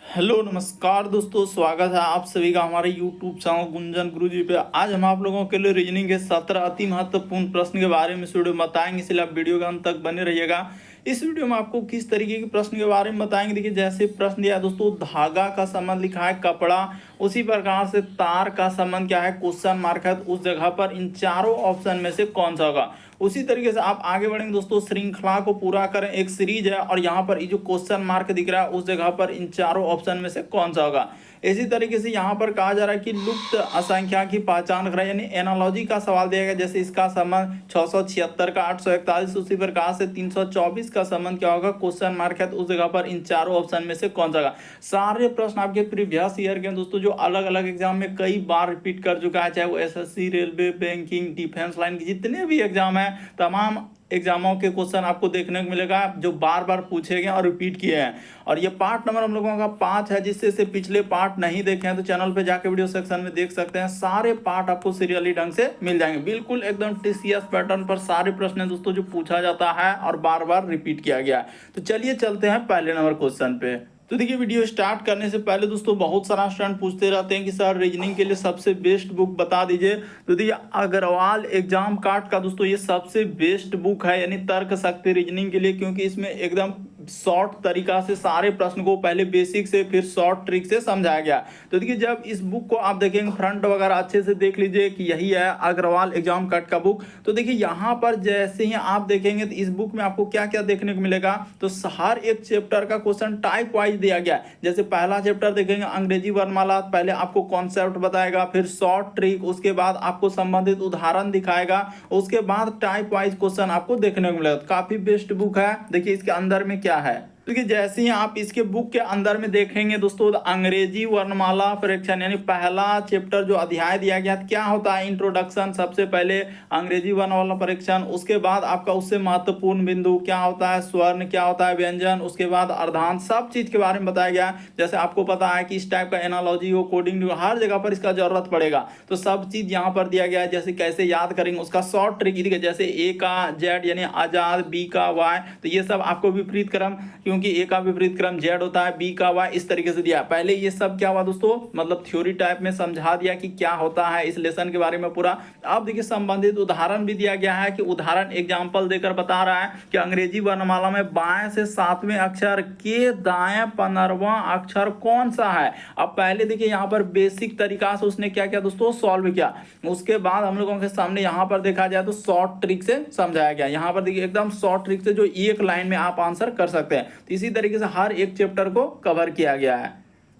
Hello नमस्कार दोस्तों, स्वागत है आप सभी का हमारे यूट्यूब चैनल गुंजन गुरुजी पे। आज हम आप लोगों के लिए रीजनिंग के 17 अति महत्वपूर्ण प्रश्न के बारे में इस वीडियो में बताएंगे, इसलिए आप वीडियो के अंत तक बने रहिएगा। इस वीडियो में आपको किस तरीके के प्रश्न के बारे में बताएंगे। देखिए, जैसे प्रश्न दिया है दोस्तों, धागा का संबंध लिखा है कपड़ा, उसी प्रकार से तार का संबंध क्या है, क्वेश्चन मार्क है, तो उस जगह पर इन चारों ऑप्शन में से कौन सा होगा। उसी तरीके से आप आगे बढ़ेंगे दोस्तों, श्रृंखला को पूरा करें, एक सीरीज है और यहाँ पर ये जो क्वेश्चन मार्क दिख रहा है उस जगह पर इन चारों ऑप्शन में से कौन सा होगा। इसी तरीके से यहाँ पर कहा जा रहा है कि लुप्त असंख्या की पहचान करें, यानी एनालॉजी का सवाल दिया गया। जैसे इसका संबंध 676 का 841, उसी प्रकार से 324 का संबंध क्या होगा, क्वेश्चन मार्क है, तो उस जगह पर इन चारों ऑप्शन में से कौन सा होगा। सारे प्रश्न आपके प्रीवियस ईयर के दोस्तों, जो अलग अलग एग्जाम में कई बार रिपीट कर चुका है, चाहे वो SSC, railway, banking, defence line के जितने भी एग्जाम है, तमाम एग्जामों के क्वेश्चन आपको देखने को मिलेगा जो बार बार पूछे गए और रिपीट किए हैं। और ये पार्ट नंबर हम लोगों का 5 है, जिससे से पिछले पार्ट नहीं देखे हैं तो चैनल पे जाके वीडियो सेक्शन में देख सकते हैं। सारे पार्ट आपको सीरियली ढंग से मिल जाएंगे, बिल्कुल एकदम टीसीएस पैटर्न पर सारे प्रश्न दोस्तों जो पूछा जाता है और बार बार रिपीट किया गया है। तो चलिए चलते हैं पहले नंबर क्वेश्चन पे। तो देखिए, वीडियो स्टार्ट करने से पहले दोस्तों बहुत सारा स्टूडेंट पूछते रहते हैं कि सर रीजनिंग के लिए सबसे बेस्ट बुक बता दीजिए। तो देखिए, अग्रवाल एग्जाम कार्ड का दोस्तों ये सबसे बेस्ट बुक है, यानी तर्क शक्ति रीजनिंग के लिए, क्योंकि इसमें एकदम शॉर्ट तरीका से सारे प्रश्न को पहले बेसिक से फिर शॉर्ट ट्रिक से समझाया गया। तो देखिए, जब इस बुक को आप देखेंगे, फ्रंट वगैरह अच्छे से देख लीजिए कि यही है अग्रवाल एग्जाम कार्ड का बुक। तो देखिए, यहाँ पर जैसे ही आप देखेंगे तो इस बुक में आपको क्या क्या देखने को मिलेगा। तो हर एक चैप्टर का क्वेश्चन टाइप वाइज दिया गया है। जैसे पहला चैप्टर देखेंगे अंग्रेजी वर्णमाला, पहले आपको कॉन्सेप्ट बताएगा, फिर शॉर्ट ट्रिक, उसके बाद आपको संबंधित उदाहरण दिखाएगा, उसके बाद टाइप वाइज क्वेश्चन आपको देखने को मिलेगा। काफी बेस्ट बुक है। देखिए इसके अंदर में क्या है, क्योंकि जैसे ही आप इसके बुक के अंदर में देखेंगे दोस्तों, अंग्रेजी वर्णमाला परीक्षण यानी पहला चैप्टर जो अध्याय दिया गया क्या होता है, इंट्रोडक्शन, सबसे पहले अंग्रेजी वर्णमाला परीक्षण, उसके बाद आपका उससे महत्वपूर्ण बिंदु क्या होता है, स्वर्ण क्या होता है, व्यंजन, उसके बाद अर्धांत, सब चीज के बारे में बताया गया। जैसे आपको पता है कि इस टाइप का एनालॉजी हो, कोडिंग हो, हर जगह पर इसका जरूरत पड़ेगा, तो सब चीज यहाँ पर दिया गया है। जैसे कैसे याद करेंगे, उसका शॉर्ट ट्रिक, जैसे ए का जेड यानी आजाद, बी का वाई, तो ये सब आपको विपरीत क्रम, क्योंकि ए का विपरीत क्रम जेड होता है, बी का वाई, इस तरीके से दिया। पहले ये सब क्या हुआ दोस्तों, मतलब थ्योरी टाइप में समझा दिया कि क्या होता है इस लेसन के बारे में पूरा। अब देखिए, संबंधित उदाहरण भी दिया गया है कि उदाहरण एग्जांपल देकर बता रहा है कि अंग्रेजी वर्णमाला में बाएं से 7वें अक्षर के दाएं 15वां अक्षर कौन सा है। अब पहले देखिए यहाँ पर बेसिक तरीका से उसने क्या किया दोस्तों, सॉल्व किया। उसके बाद हम लोगों के सामने यहाँ पर देखा जाए तो शॉर्ट ट्रिक से समझाया गया। यहाँ पर देखिए एकदम शॉर्ट ट्रिक से जो एक लाइन में आप आंसर कर सकते हैं। तो इसी तरीके से हर एक चैप्टर को कवर किया गया है।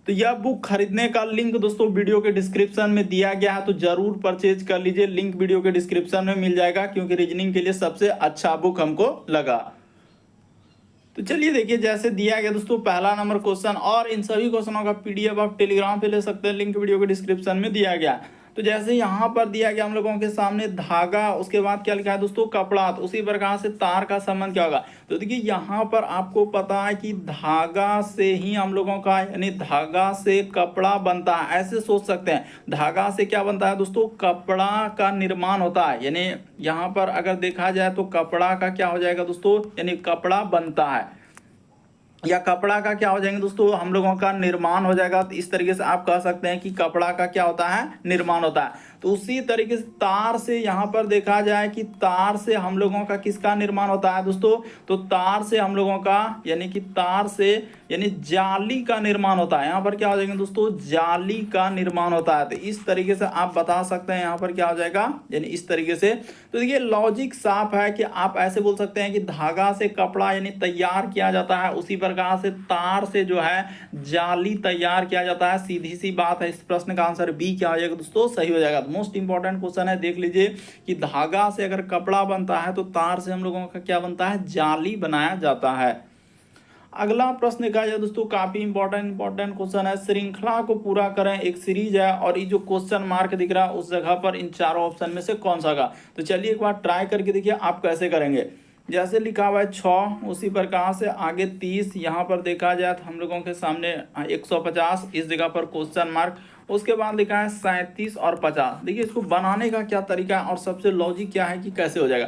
तो यह बुक खरीदने का लिंक दोस्तों वीडियो के डिस्क्रिप्शन में दिया गया है, तो जरूर परचेज कर लीजिए। लिंक वीडियो के डिस्क्रिप्शन में मिल जाएगा, क्योंकि रीजनिंग के लिए सबसे अच्छा बुक हमको लगा। तो चलिए देखिए, जैसे दिया गया दोस्तों पहला नंबर क्वेश्चन, और इन सभी क्वेश्चनों का पीडीएफ आप टेलीग्राम पे ले सकते हैं, लिंक वीडियो के डिस्क्रिप्शन में दिया गया। तो जैसे यहाँ पर दिया गया हम लोगों के सामने धागा, उसके बाद क्या लिखा है दोस्तों, कपड़ा, तो उसी प्रकार से तार का संबंध क्या होगा। तो देखिए यहाँ पर आपको पता है कि धागा से ही हम लोगों का, यानी धागा से कपड़ा बनता है, ऐसे सोच सकते हैं। धागा से क्या बनता है दोस्तों, कपड़ा का निर्माण होता है। यानी यहाँ पर अगर देखा जाए तो कपड़ा का क्या हो जाएगा दोस्तों, यानी कपड़ा बनता है, या कपड़ा का क्या हो जाएंगे दोस्तों, हम लोगों का निर्माण हो जाएगा। तो इस तरीके से आप कह सकते हैं कि कपड़ा का क्या होता है, निर्माण होता है। तो उसी तरीके से तार से यहाँ पर देखा जाए कि तार से हम लोगों का किसका निर्माण होता है दोस्तों, तो तार से हम लोगों का, यानी कि तार से यानी जाली का निर्माण होता है। यहाँ पर क्या हो जाएगा दोस्तों, जाली का निर्माण होता है। तो इस तरीके से आप बता सकते हैं यहाँ पर क्या हो जाएगा, यानी इस तरीके से। तो देखिए लॉजिक साफ है कि आप ऐसे बोल सकते हैं कि धागा से कपड़ा यानी तैयार किया जाता है, उसी प्रकार से तार से जो है जाली तैयार किया जाता है। सीधी सी बात है। इस प्रश्न का आंसर बी क्या हो जाएगा दोस्तों, सही हो जाएगा। मोस्ट इंपॉर्टेंट क्वेश्चन है, देख लीजिए कि धागा से अगर कपड़ा बनता है तो तार से हम लोगों का क्या बनता है, जाली बनाया जाता है। अगला प्रश्न कहा जाए दोस्तों, काफी इंपॉर्टेंट क्वेश्चन है, श्रृंखला को पूरा करें, एक सीरीज है और ये जो क्वेश्चन मार्क दिख रहा है उस जगह पर इन चारों ऑप्शन में से कौन सा होगा। तो चलिए एक बार ट्राई करके देखिए आप कैसे करेंगे। जैसे लिखा हुआ है 6, उसी प्रकार से आगे 30, यहाँ पर देखा जाए तो हम लोगों के सामने 150, इस जगह पर क्वेश्चन मार्क, उसके बाद लिखा है 37 और 50। देखिए इसको बनाने का क्या तरीका है और सबसे लॉजिक क्या है कि कैसे हो जाएगा।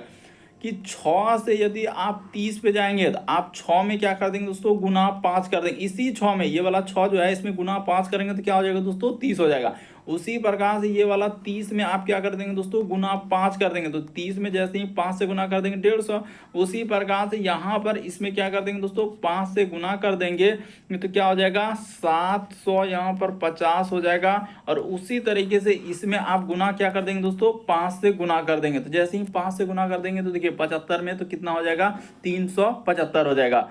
कि 6 से यदि आप 30 पे जाएंगे तो आप 6 में क्या कर देंगे दोस्तों, गुना 5 कर देंगे। इसी 6 में ये वाला 6 जो है इसमें गुना 5 करेंगे तो क्या हो जाएगा दोस्तों, 30 हो जाएगा। उसी प्रकार से ये वाला 30 में आप क्या कर देंगे दोस्तों, गुना 5 कर देंगे। तो 30 में जैसे ही 5 से गुना कर देंगे 150। उसी प्रकार से यहाँ पर इसमें क्या कर देंगे दोस्तों, 5 से गुना कर देंगे तो क्या हो जाएगा, 700 यहाँ पर 50 हो जाएगा। और उसी तरीके से इसमें आप गुना क्या कर देंगे दोस्तों, 5 से गुना कर देंगे। तो जैसे ही 5 से गुना कर देंगे तो देखिए 75 में तो कितना हो जाएगा, 375 हो जाएगा।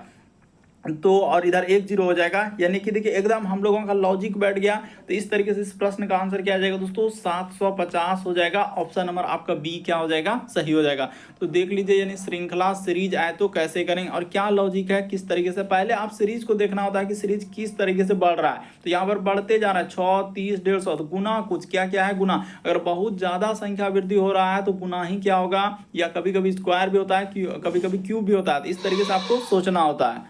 तो और इधर 1 0 हो जाएगा, यानी कि देखिए एकदम हम लोगों का लॉजिक बैठ गया। तो इस तरीके से इस प्रश्न का आंसर क्या आ जाएगा दोस्तों, 750 हो जाएगा। ऑप्शन नंबर आपका बी क्या हो जाएगा, सही हो जाएगा। तो देख लीजिए, यानी श्रृंखला सीरीज आए तो कैसे करेंगे और क्या लॉजिक है, किस तरीके से। पहले आप सीरीज को देखना होता है कि सीरीज किस तरीके से बढ़ रहा है। तो यहाँ पर बढ़ते जा रहा है 6, 30, 150। तो गुना कुछ क्या क्या है, गुना। अगर बहुत ज्यादा संख्या वृद्धि हो रहा है तो गुना ही क्या होगा, या कभी कभी स्क्वायर भी होता है, कभी कभी क्यूब भी होता है। तो इस तरीके से आपको सोचना होता है।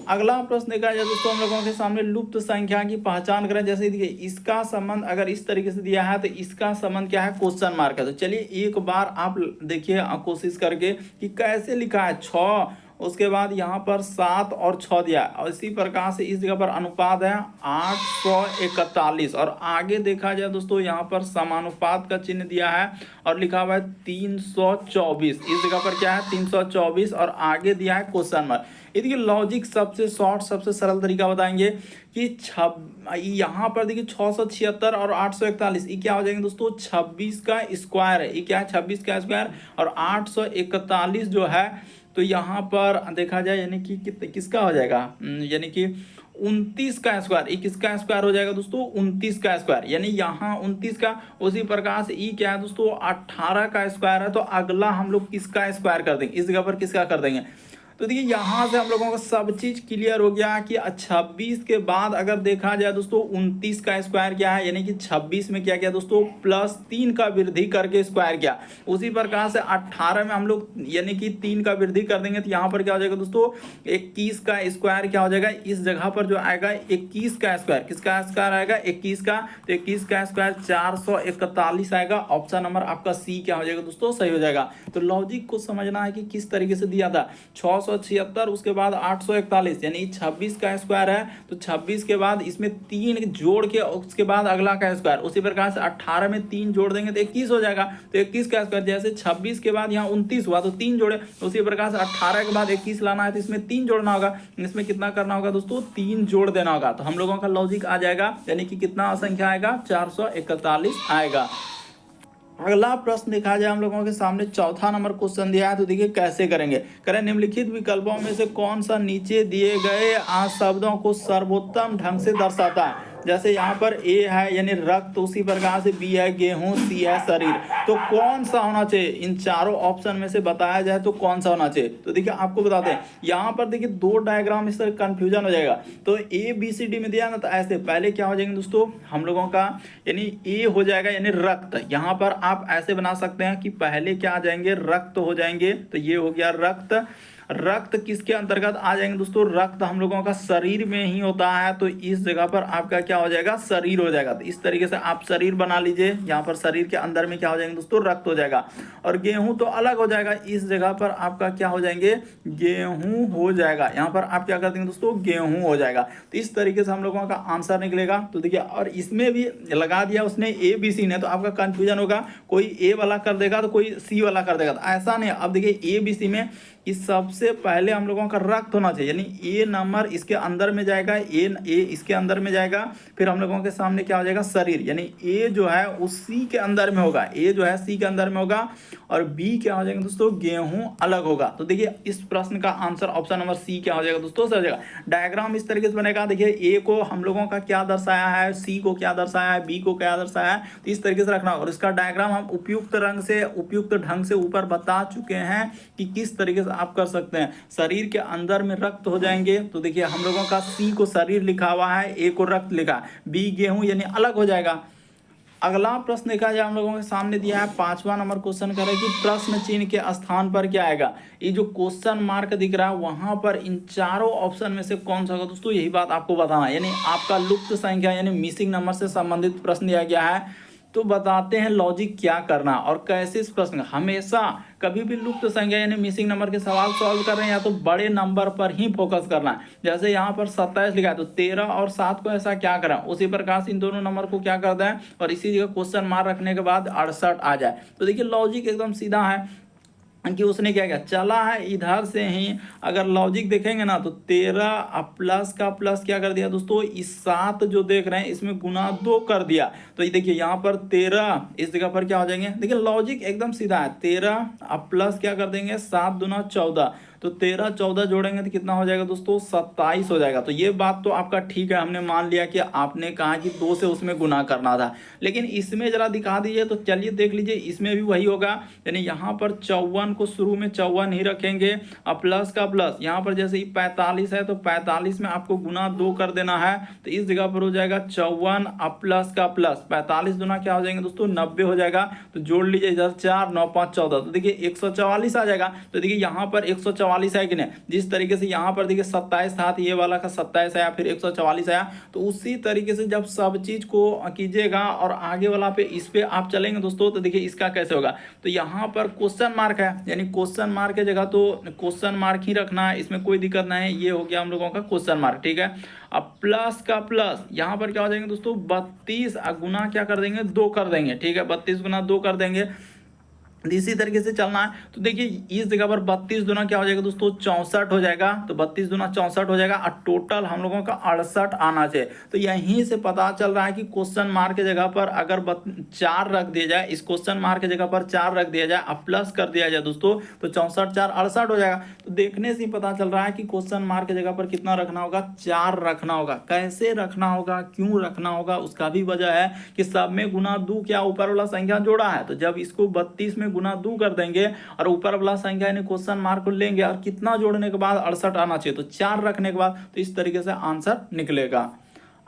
अगला प्रश्न देखा जाए दोस्तों, हम लोगों के सामने लुप्त संख्या की पहचान करें। जैसे देखिए इसका संबंध अगर इस तरीके से दिया है तो इसका संबंध क्या है, क्वेश्चन मार्क है। तो चलिए एक बार आप देखिए कोशिश करके कि कैसे लिखा है, 6 उसके बाद यहाँ पर 7 और 6 दिया है। और इसी प्रकार से इस जगह पर अनुपात है 841 और आगे देखा जाए दोस्तों यहाँ पर समानुपात का चिन्ह दिया है और लिखा हुआ है 324। इस जगह पर क्या है, 324 और आगे दिया है क्वेश्चन मार्क। देखिए लॉजिक सबसे शॉर्ट सबसे सरल तरीका बताएंगे कि यहाँ पर देखिए 676 और 841 ये क्या हो जाएंगे दोस्तों, 26 का स्क्वायर है। ये क्या है, 26 का स्क्वायर। और 841 जो है तो यहाँ पर देखा जाए यानी कि किसका हो जाएगा, यानी कि 29 का स्क्वायर। ये किसका स्क्वायर हो जाएगा दोस्तों, 29 का स्क्वायर। यानी यहाँ 29 का, उसी प्रकार से ई क्या है दोस्तों, 18 का स्क्वायर है। तो अगला हम लोग किसका स्क्वायर कर देंगे, इस जगह पर किसका कर देंगे। तो देखिए यहाँ से हम लोगों का सब चीज क्लियर हो गया कि 26 के बाद अगर देखा जाए दोस्तों 29 का स्क्वायर क्या है, यानी कि 26 में क्या किया दोस्तों, +3 का वृद्धि करके स्क्वायर किया। उसी प्रकार से 18 में हम लोग यानी कि 3 का वृद्धि कर देंगे तो यहाँ पर क्या हो जाएगा दोस्तों, 21 का स्क्वायर क्या हो जाएगा, इस जगह पर जो आएगा 21 का स्क्वायर। किसका स्क्वायर आएगा, 21 का। तो 21 का स्क्वायर 441 आएगा। ऑप्शन नंबर आपका सी क्या हो जाएगा दोस्तों, सही हो जाएगा। तो लॉजिक को समझना है कि किस तरीके से दिया था, 676 उसके बाद 841 यानी 26 का स्क्वायर है। तो 26 के बाद इसमें 3 जोड़ के उसके बाद अगला का स्क्वायर। उसी प्रकार से 18 में 3 जोड़ देंगे तो 21 हो जाएगा। तो 21 का स्क्वायर, जैसे 26 के बाद यहाँ 29 हुआ तो 3 जोड़े। उसी प्रकार से 18 के बाद 21 लाना है तो इसमें 3 जोड़ना होगा। इसमें कितना करना होगा दोस्तों, 3 जोड़ देना होगा। तो हम लोगों का लॉजिक आ जाएगा, यानी कि कितना संख्या आएगा, 441 आएगा। अगला प्रश्न देखा जाए हम लोगों के सामने, चौथा नंबर क्वेश्चन दिया है। तो देखिए कैसे करेंगे, करें निम्नलिखित विकल्पों में से कौन सा नीचे दिए गए शब्दों को सर्वोत्तम ढंग से दर्शाता है। जैसे यहाँ पर ए है यानी रक्त, उसी प्रकार से बी है गेहूं, सी है शरीर। तो कौन सा होना चाहिए, इन चारों ऑप्शन में से बताया जाए तो कौन सा होना चाहिए। तो देखिए आपको बताते हैं, यहाँ पर देखिए 2 डायग्राम, इस तरह कंफ्यूजन हो जाएगा। तो ए बी सी डी में दिया ना, तो ऐसे पहले क्या हो जाएंगे दोस्तों हम लोगों का, यानी ए हो जाएगा यानी रक्त। यहाँ पर आप ऐसे बना सकते हैं कि पहले क्या आ जाएंगे, रक्त हो जाएंगे। तो ये हो गया रक्त। रक्त किसके अंतर्गत आ जाएंगे दोस्तों, रक्त हम लोगों का शरीर में ही होता है। तो इस जगह पर आपका क्या हो जाएगा, शरीर हो जाएगा। तो इस तरीके से आप शरीर बना लीजिए। यहाँ पर शरीर के अंदर में क्या हो जाएंगे दोस्तों, रक्त हो जाएगा। और गेहूं तो अलग हो जाएगा, इस जगह पर आपका क्या हो जाएंगे, गेहूं हो जाएगा। यहाँ पर आप क्या कर देंगे दोस्तों, गेहूं हो जाएगा। तो इस तरीके से हम लोगों का आंसर निकलेगा। तो देखिए, और इसमें भी लगा दिया उसने ए बी सी ने, तो आपका कंफ्यूजन होगा, कोई ए वाला कर देगा तो कोई सी वाला कर देगा। तो ऐसा नहीं। अब देखिए ए बी सी में कि सबसे पहले हम लोगों का रक्त होना चाहिए, यानी ए नंबर इसके अंदर में जाएगा, ए इसके अंदर में जाएगा। फिर हम लोगों के सामने क्या हो जाएगा, शरीर, यानी ए जो है वो सी के अंदर में होगा, ए जो है सी के अंदर में होगा। और बी क्या हो जाएगा दोस्तों, गेहूं अलग होगा। तो देखिए इस प्रश्न का आंसर ऑप्शन नंबर सी क्या हो जाएगा दोस्तों, सही हो जाएगा। डायग्राम इस तरीके से बनेगा। देखिए ए को हम लोगों का क्या दर्शाया है, सी को क्या दर्शाया है, बी को क्या दर्शाया है। तो इस तरीके से रखना। और इसका डायग्राम हम उपयुक्त ढंग से ऊपर बता चुके हैं कि किस तरीके से आप कर सकते हैं। शरीर के अंदर में रक्त हो जाएंगे। तो देखिए हम लोगों का सी को शरीर लिखा हुआ है, ए को रक्त लिखा है, बी गेहूं यानी अलग हो जाएगा। अगला प्रश्न देखा जाए हम लोगों के सामने दिया है 5वां नंबर क्वेश्चन करें कि प्रश्न चिन्ह के स्थान पर क्या आएगा। ये जो क्वेश्चन मार्क दिख रहा है वहां पर इन चारों ऑप्शन में से कौन सा होगा दोस्तों, यही बात आपको बताना है। यानी आपका लुप्त संख्या यानी मिसिंग नंबर से संबंधित प्रश्न दिया गया है। तो बताते हैं लॉजिक क्या करना और कैसे इस प्रश्न हमेशा कभी भी लुप्त संख्या यानी मिसिंग नंबर के सवाल सॉल्व कर रहे हैं या तो बड़े नंबर पर ही फोकस करना है। जैसे यहाँ पर 27 लिखा है तो 13 और 7 को ऐसा क्या करा, उसी प्रकार से इन दोनों नंबर को क्या करता है और इसी जगह क्वेश्चन मार्क रखने के बाद 68 आ जाए। तो देखिए लॉजिक एकदम सीधा है कि उसने क्या किया, चला है इधर से ही। अगर लॉजिक देखेंगे ना तो 13 प्लस का प्लस क्या कर दिया दोस्तों, इस 7 जो देख रहे हैं इसमें गुना 2 कर दिया। तो ये देखिए यहाँ पर 13 इस जगह पर क्या हो जाएंगे, देखिए लॉजिक एकदम सीधा है। 13 अब प्लस क्या कर देंगे 7 दूना 14, तो 13 14 जोड़ेंगे तो कितना हो जाएगा दोस्तों 27 हो जाएगा। तो ये बात तो आपका ठीक है, हमने मान लिया कि आपने कहा कि 2 से उसमें गुना करना था, लेकिन इसमें जरा दिखा दीजिए। तो चलिए देख लीजिए इसमें भी वही होगा, यानी यहाँ पर 54 को शुरू में 54 ही रखेंगे और प्लस का प्लस, यहाँ पर जैसे ही 45 है तो 45 में आपको गुना 2 कर देना है। तो इस जगह पर हो जाएगा 54 अब प्लस का प्लस 45 दूना क्या हो जाएंगे दोस्तों 90 हो जाएगा। तो जोड़ लीजिए इधर 4 9 5 14, तो देखिए 144 आ जाएगा। तो देखिए यहाँ पर 144 है कि नहीं, जिस तरीके से यहाँ पर देखिए 27 था तो ये वाला का 27 आया फिर 144 आया। तो उसी तरीके से जब सब चीज को कीजिएगा और आगे वाला पे इस पे आप चलेंगे दोस्तों, तो देखिए इसका कैसे होगा। तो यहाँ पर क्वेश्चन मार्क है, यानी क्वेश्चन मार्क की जगह तो क्वेश्चन मार्क ही रखना है, इसमें कोई दिक्कत नहीं है। ये हो गया हम लोगों का क्वेश्चन मार्क, ठीक है। अब प्लस का प्लस यहाँ पर क्या हो जाएंगे दोस्तों 32 गुना क्या कर देंगे 2 कर देंगे, ठीक है। 32 गुना 2 कर देंगे, इसी तरीके से चलना है। तो देखिए इस जगह पर 32 दूना क्या हो जाएगा दोस्तों 64 हो जाएगा। तो 32 दूना 64 हो जाएगा और टोटल हम लोगों का 68 आना चाहिए। तो यहीं से पता चल रहा है कि क्वेश्चन मार्क की जगह पर अगर 4 रख दिया जाए, इस क्वेश्चन मार्क की जगह पर 4 रख दिया जाए और प्लस कर दिया जाए दोस्तों, तो 64 4 68 हो जाएगा। तो देखने से ही पता चल रहा है कि क्वेश्चन मार्क की जगह पर कितना रखना होगा 4 रखना होगा। कैसे रखना होगा, क्यों रखना होगा, उसका भी वजह है कि सब में गुना 2 क्या ऊपर वाला संख्या जोड़ा है। तो जब इसको 32 में गुना 2 कर देंगे और ऊपर वाला संख्या यानी क्वेश्चन मार्क को लेंगे और कितना जोड़ने के बाद 68 आना चाहिए, तो 4 रखने के बाद, तो इस तरीके से आंसर निकलेगा।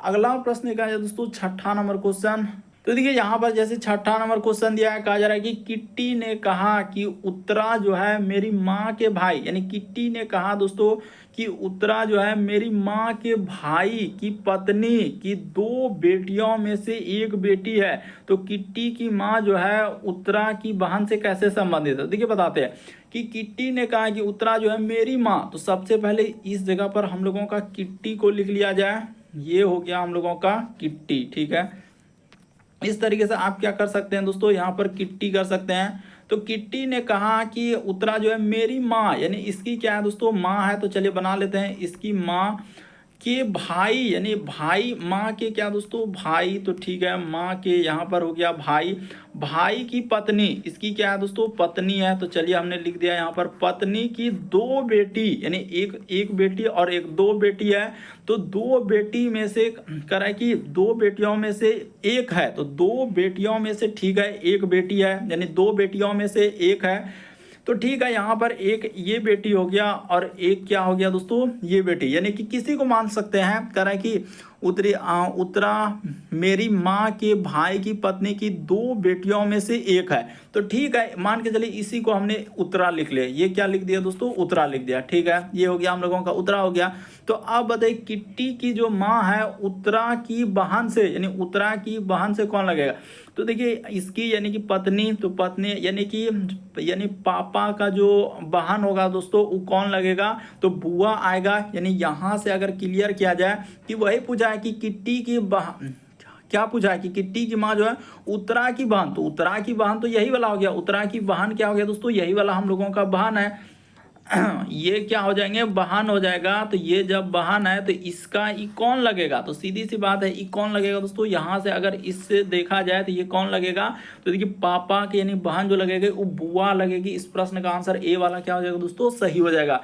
अगला प्रश्न क्या है दोस्तों 6ठा नंबर क्वेश्चन। तो देखिए यहाँ पर जैसे 6ठा नंबर क्वेश्चन दिया है, कहा जा रहा है कि किट्टी ने कहा कि उत्तरा जो है मेरी माँ के भाई, यानी किट्टी ने कहा दोस्तों कि उत्तरा जो है मेरी माँ के भाई की पत्नी की 2 बेटियों में से एक बेटी है। तो किट्टी की माँ जो है उत्तरा की बहन से कैसे संबंधित है। देखिए बताते हैं कि किट्टी ने कहा कि उत्तरा जो है मेरी माँ, तो सबसे पहले इस जगह पर हम लोगों का किट्टी को लिख लिया जाए। ये हो गया हम लोगों का किट्टी, ठीक है। इस तरीके से आप क्या कर सकते हैं दोस्तों, यहाँ पर किट्टी कर सकते हैं। तो किट्टी ने कहा कि उत्तरा जो है मेरी माँ, यानी इसकी क्या है दोस्तों माँ है, तो चलिए बना लेते हैं इसकी माँ के भाई, यानी भाई माँ के क्या दोस्तों भाई, तो ठीक है माँ के यहाँ पर हो गया भाई, भाई की पत्नी इसकी क्या है दोस्तों पत्नी है। तो चलिए हमने लिख दिया यहाँ पर पत्नी की 2 बेटी, यानी एक बेटी और 2 बेटी है। तो 2 बेटी में से कह है कि 2 बेटियों में से एक है, तो 2 बेटियों में से ठीक है एक बेटी है, यानी 2 बेटियों में से एक है। तो ठीक है यहाँ पर एक ये बेटी हो गया और एक क्या हो गया दोस्तों ये बेटी, यानी कि किसी को मान सकते हैं। कह रहा है कि उत्तरा मेरी माँ के भाई की पत्नी की 2 बेटियों में से एक है। तो ठीक है मान के चलिए इसी को हमने उत्तरा लिख लिया, ये क्या लिख दिया दोस्तों उत्तरा लिख दिया, ठीक है। ये हो गया हम लोगों का उत्तरा हो गया। तो अब बताइए किट्टी की जो माँ है उत्तरा की बहन से, यानी उत्तरा की बहन से कौन लगेगा। तो देखिए इसकी यानी कि पत्नी, तो पत्नी यानी पापा का जो बहन होगा दोस्तों वो कौन लगेगा, तो बुआ आएगा। यानी यहाँ से अगर क्लियर किया जाए कि वही पूछा है कि किट्टी की बहन, क्या पूछा है कि किट्टी की माँ जो है उत्तरा की बहन, तो उत्तरा की बहन तो यही वाला हो गया। उत्तरा की बहन क्या हो गया दोस्तों यही वाला हम लोगों का बहन है। ये क्या हो जाएंगे बहन हो जाएगा। तो ये जब बहन है तो इसका ई कौन लगेगा, तो सीधी सी बात है ई कौन लगेगा दोस्तों। यहाँ से अगर इससे देखा जाए तो ये कौन लगेगा, तो देखिए पापा के यानी बहन जो लगेगी वो बुआ लगेगी। इस प्रश्न का आंसर ए वाला क्या हो जाएगा दोस्तों सही हो जाएगा।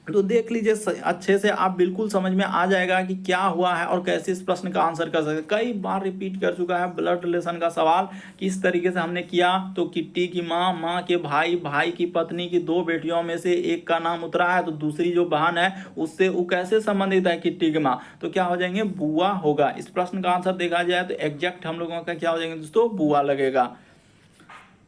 तो देख लीजिए अच्छे से आप बिल्कुल समझ में आ जाएगा कि क्या हुआ है और कैसे इस प्रश्न का आंसर कर सकते। कई बार रिपीट कर चुका है ब्लड रिलेशन का सवाल, किस तरीके से हमने किया। तो किट्टी की माँ, माँ के भाई, भाई की पत्नी की 2 बेटियों में से एक का नाम उत्तरा है, तो दूसरी जो बहन है उससे वो कैसे संबंधित है किट्टी की माँ, तो क्या हो जाएंगे बुआ होगा। इस प्रश्न का आंसर देखा जाए तो एग्जैक्ट हम लोगों का क्या हो जाएंगे दोस्तों बुआ लगेगा।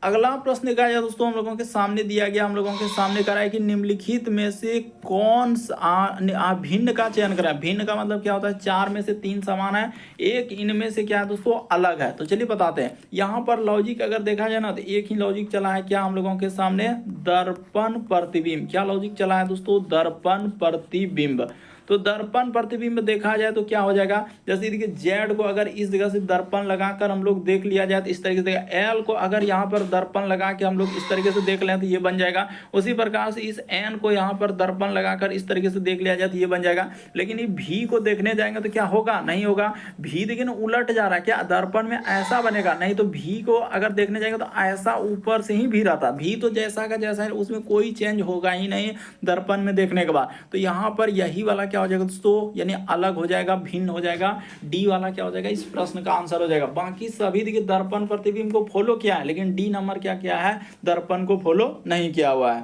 अगला प्रश्न क्या है दोस्तों, हम लोगों के सामने दिया गया, हम लोगों के सामने करा है कि निम्नलिखित में से कौन सा भिन्न का चयन करा है। भिन्न का मतलब क्या होता है, 4 में से 3 समान है, एक इनमें से क्या है दोस्तों अलग है। तो चलिए बताते हैं। यहाँ पर लॉजिक अगर देखा जाए ना तो एक ही लॉजिक चला है, क्या हम लोगों के सामने, दर्पण प्रतिबिंब। क्या लॉजिक चला है दोस्तों, दर्पण प्रतिबिंब। तो दर्पण प्रतिबिंब देखा जाए तो क्या हो जाएगा, जैसे देखिए जेड को अगर इस जगह से दर्पण लगाकर हम लोग देख लिया जाए तो इस तरीके से, एल को अगर यहाँ पर दर्पण लगा के हम लोग इस तरीके से देख लें तो ये बन जाएगा। उसी प्रकार से इस एन को यहाँ पर दर्पण लगाकर इस तरीके से देख लिया जाए तो ये बन जाएगा। लेकिन ये भी को देखने जाएंगे तो क्या होगा, नहीं होगा। भी देखिए ना उलट जा रहा है, क्या दर्पण में ऐसा बनेगा, नहीं तो भी को अगर देखने जाएंगे तो ऐसा ऊपर से ही भी रहता, भी तो जैसा का जैसा है, उसमें कोई चेंज होगा ही नहीं दर्पण में देखने के बाद। तो यहाँ पर यही वाला क्या हो जाएगा दोस्तों, यानी अलग हो जाएगा, भिन्न हो जाएगा। डी वाला क्या हो जाएगा, इस प्रश्न का आंसर हो जाएगा। बाकी सभी देखिए दर्पण प्रतिबिंब को फॉलो किया है, लेकिन डी नंबर क्या किया है, दर्पण को फॉलो नहीं किया हुआ है।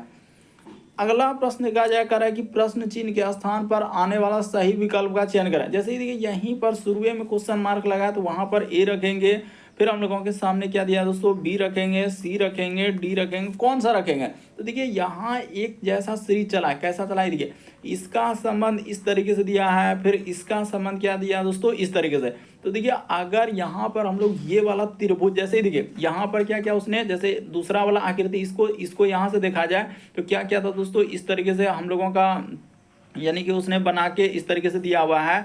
अगला प्रश्न कहा जाया कर है कि प्रश्न चिन्ह के स्थान पर आने वाला सही विकल्प का चयन करें। जैसे देखिए यहीं पर शुरू में क्वेश्चन मार्क लगाया तो वहां पर ए रखेंगे, फिर हम लोगों के सामने क्या दिया दोस्तों, बी रखेंगे, सी रखेंगे, डी रखेंगे, कौन सा रखेंगे। तो देखिए यहाँ एक जैसा सीरीज चला है, कैसा चला है, देखिए इसका संबंध इस तरीके से दिया है, फिर इसका संबंध क्या दिया दोस्तों, इस तरीके से। तो देखिए अगर यहाँ पर हम लोग ये वाला त्रिभुज, जैसे देखिए यहाँ पर क्या क्या उसने, जैसे दूसरा वाला आकृति इसको यहाँ से देखा जाए तो क्या क्या था दोस्तों, इस तरीके से हम लोगों का, यानी कि उसने बना के इस तरीके से दिया हुआ है।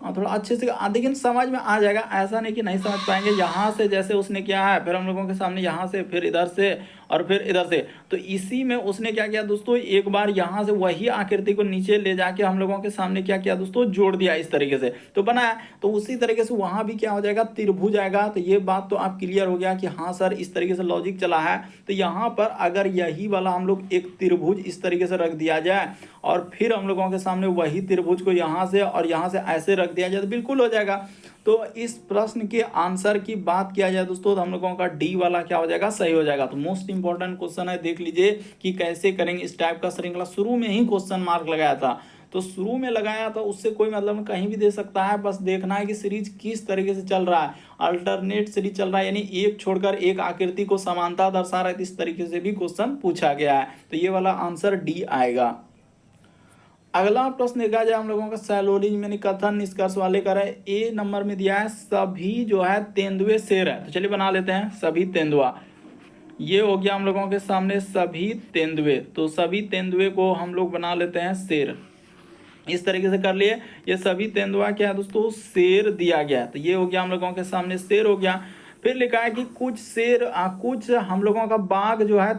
थोड़ा अच्छे से लेकिन समझ में आ जाएगा, ऐसा नहीं कि नहीं समझ पाएंगे। यहाँ से जैसे उसने किया है, फिर हम लोगों के सामने यहाँ से, फिर इधर से और फिर इधर से, तो इसी में उसने क्या किया दोस्तों, एक बार यहाँ से वही आकृति को नीचे ले जाके हम लोगों के सामने क्या किया दोस्तों, जोड़ दिया इस तरीके से, तो बनाया। तो उसी तरीके से वहाँ भी क्या हो जाएगा, त्रिभुज आएगा। तो ये बात तो आप क्लियर हो गया कि हाँ सर इस तरीके से लॉजिक चला है। तो यहाँ पर अगर यही वाला हम लोग एक त्रिभुज इस तरीके से रख दिया जाए और फिर हम लोगों के सामने वही त्रिभुज को यहाँ से और यहाँ से ऐसे रख दिया जाए तो बिल्कुल हो जाएगा। तो इस प्रश्न के आंसर की बात किया जाए दोस्तों तो हम लोगों का डी वाला क्या हो जाएगा, सही हो जाएगा। तो मोस्ट इंपॉर्टेंट क्वेश्चन है, देख लीजिए कि कैसे करेंगे। इस टाइप का श्रृंखला शुरू में ही क्वेश्चन मार्क लगाया था, तो शुरू में लगाया तो उससे कोई मतलब कहीं भी दे सकता है, बस देखना है कि सीरीज किस तरीके से चल रहा है। अल्टरनेट सीरीज चल रहा है, यानी एक छोड़कर एक आकृति को समानता दर्शा रहा है, इस तरीके से भी क्वेश्चन पूछा गया है। तो ये वाला आंसर डी आएगा। अगला प्रश्न देखा जाए हम लोगों का सैलोलिज्म यानी कथन निष्कर्ष वाले का है। ए नंबर में दिया है सभी जो है तेंदुए शेर है। तो चलिए बना लेते हैं, सभी तेंदुआ, ये हो गया हम लोगों के सामने सभी तेंदुए। तो सभी तेंदुए को हम लोग बना लेते हैं शेर, इस तरीके से कर लिए। ये सभी तेंदुआ क्या है दोस्तों, शेर दिया गया। तो ये हो गया हम लोगों के सामने शेर हो गया। फिर लिखा है कि कुछ शेर कुछ हम लोगों का बाघ जो है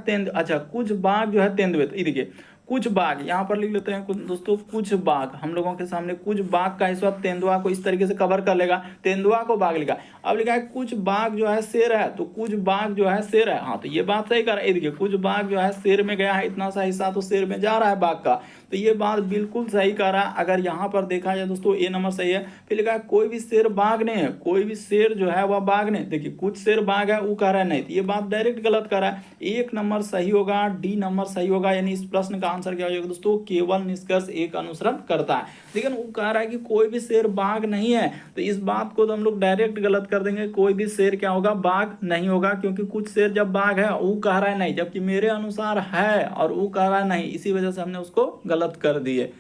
कुछ बाघ जो है तेंदुए। तो ये देखिए कुछ बाघ यहाँ पर लिख लेते हैं कुछ दोस्तों, कुछ बाघ हम लोगों के सामने, कुछ बाघ का इस बार तेंदुआ को इस तरीके से कवर कर लेगा, तेंदुआ को बाघ लिखा। अब लिखा है कुछ बाघ जो है शेर है, तो कुछ बाघ जो है शेर है। हाँ तो ये बात सही कर रहा है, देखिए कुछ बाघ जो है शेर में गया है, इतना सा हिस्सा तो शेर में जा रहा है बाघ का, तो ये बात बिल्कुल सही कर रहा है। अगर यहाँ पर देखा जाए दोस्तों ए नंबर सही है। फिर लिखा है कोई भी शेर बाघ नहीं है, कोई भी शेर जो है वह बाघ नहीं। देखिए कुछ शेर बाघ है, वो कह रहा है नहीं, तो ये बात डायरेक्ट गलत कर रहा है। एक नंबर सही होगा, डी नंबर सही होगा, यानी इस प्रश्न का आंसर क्या हो जाएगा दोस्तों, केवल निष्कर्ष एक अनुसरण करता है। लेकिन वो कह रहा है कि कोई भी शेर बाघ नहीं है, तो इस बात को तो हम लोग डायरेक्ट गलत कर देंगे। कोई भी शेर क्या होगा, बाघ नहीं होगा, क्योंकि कुछ शेर जब बाघ है वो कह रहा है नहीं, जबकि मेरे अनुसार है और वो कह रहा है नहीं, इसी वजह से हमने उसको गलत कर दिए।